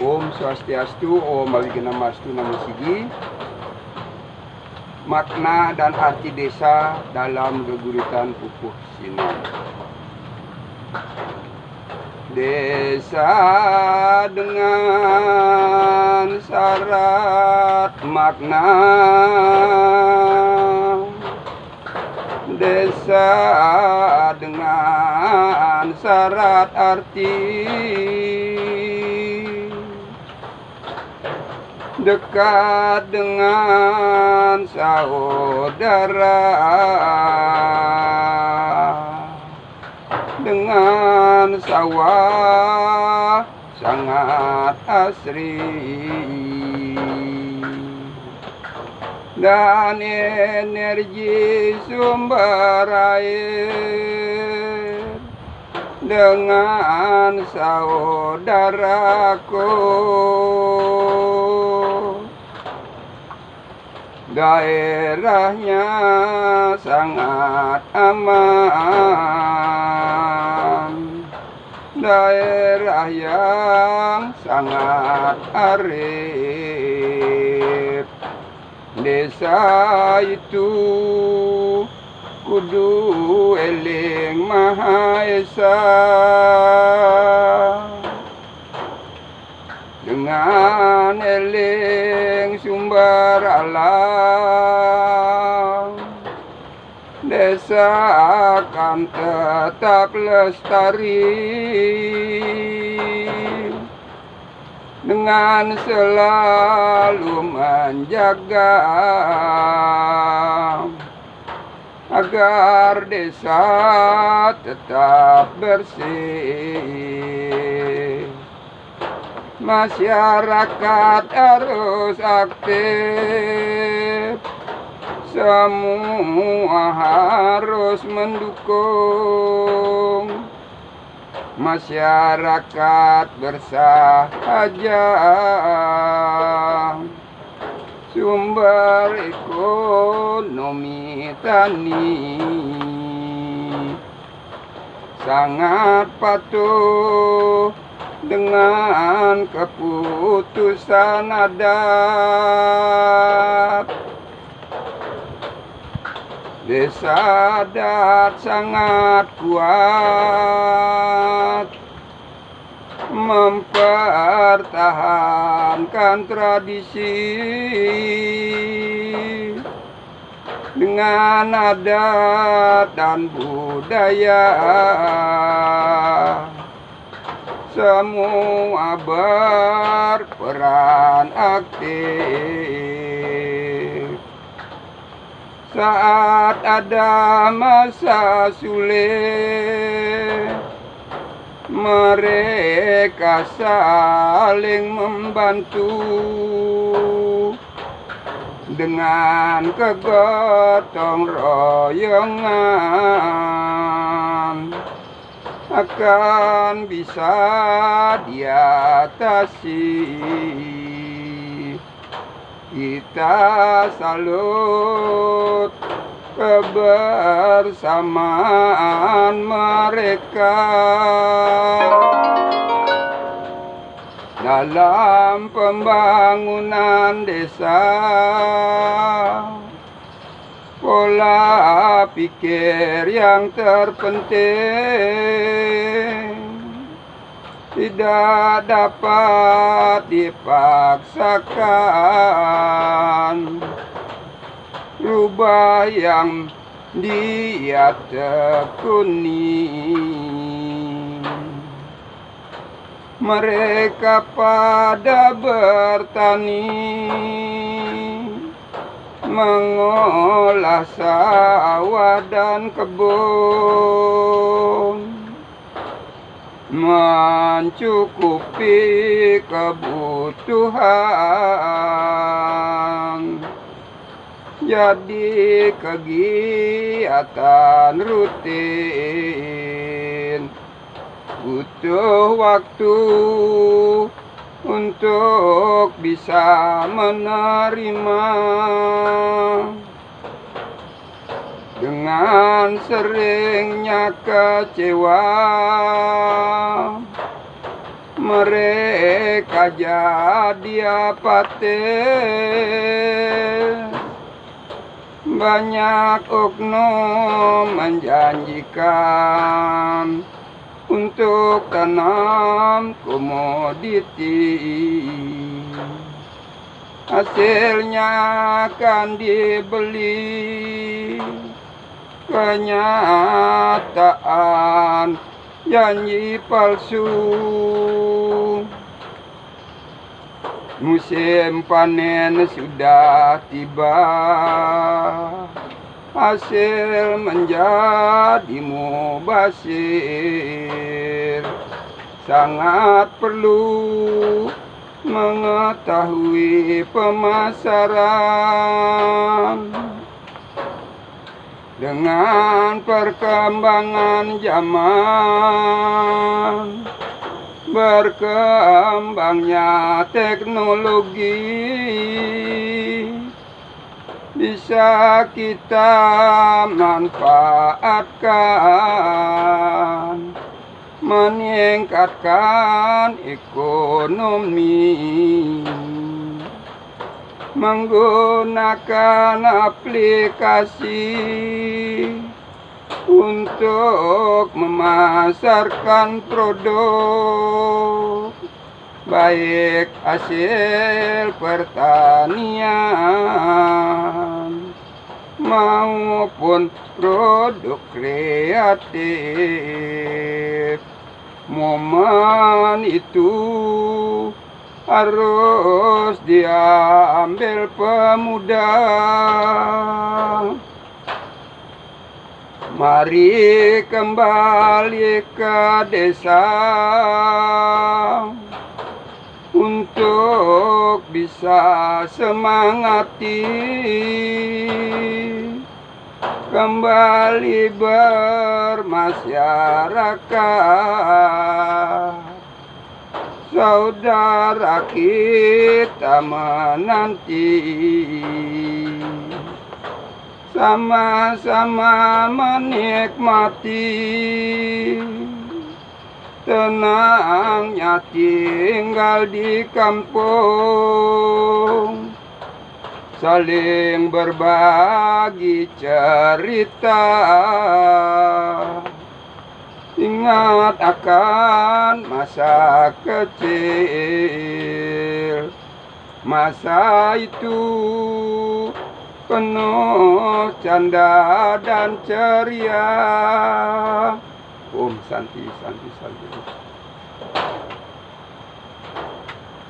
Om Swastiastu, Om Awigenamastu Namo Sigi. Makna dan arti desa dalam geguritan Pupuh Sinom. Desa dengan syarat makna, desa dengan syarat arti, dekat dengan saudara, dengan sawah sangat asri, dan energi sumber air dengan saudaraku. Daerahnya sangat aman, daerah yang sangat arif. Desa itu kudu eling Maha Esa, dengan eling sumber alam, desa akan tetap lestari, dengan selalu menjaga agar desa tetap bersih. Masyarakat harus aktif, semua harus mendukung. Masyarakat bersahaja, sumber ekonomi tani sangat patuh dengan keputusan adat. Desa adat sangat kuat mempertahankan tradisi, dengan adat dan budaya semua berperan aktif. Saat ada masa sulit, mereka saling membantu, dengan kegotong royongan akan bisa diatasi. Kita salut kebersamaan mereka dalam pembangunan desa. Pola pikir yang terpenting tidak dapat dipaksakan. Rubah yang dia tekuni. Mereka pada bertani, mengolah sawah dan kebun, mencukupi kebutuhan. Jadi kegiatan rutin butuh waktu untuk bisa menerima. Dengan seringnya kecewa, mereka jadi apatis. Banyak oknum menjanjikan untuk tanam komoditi, hasilnya akan dibeli. Kenyataan janji palsu. Musim panen sudah tiba, hasil menjadi mubazir. Sangat perlu mengetahui pemasaran. Dengan perkembangan zaman, berkembangnya teknologi, bisa kita manfaatkan, meningkatkan ekonomi. Menggunakan aplikasi untuk memasarkan produk, baik hasil pertanian maupun produk kreatif. Momen itu harus diambil pemuda. Mari kembali ke desa untuk bisa semangati kembali bermasyarakat. Saudara kita menanti, sama-sama menikmati tenangnya tinggal di kampung, saling berbagi cerita. Ingat akan masa kecil, masa itu penuh canda dan ceria. Om Santi, Santi, Santi.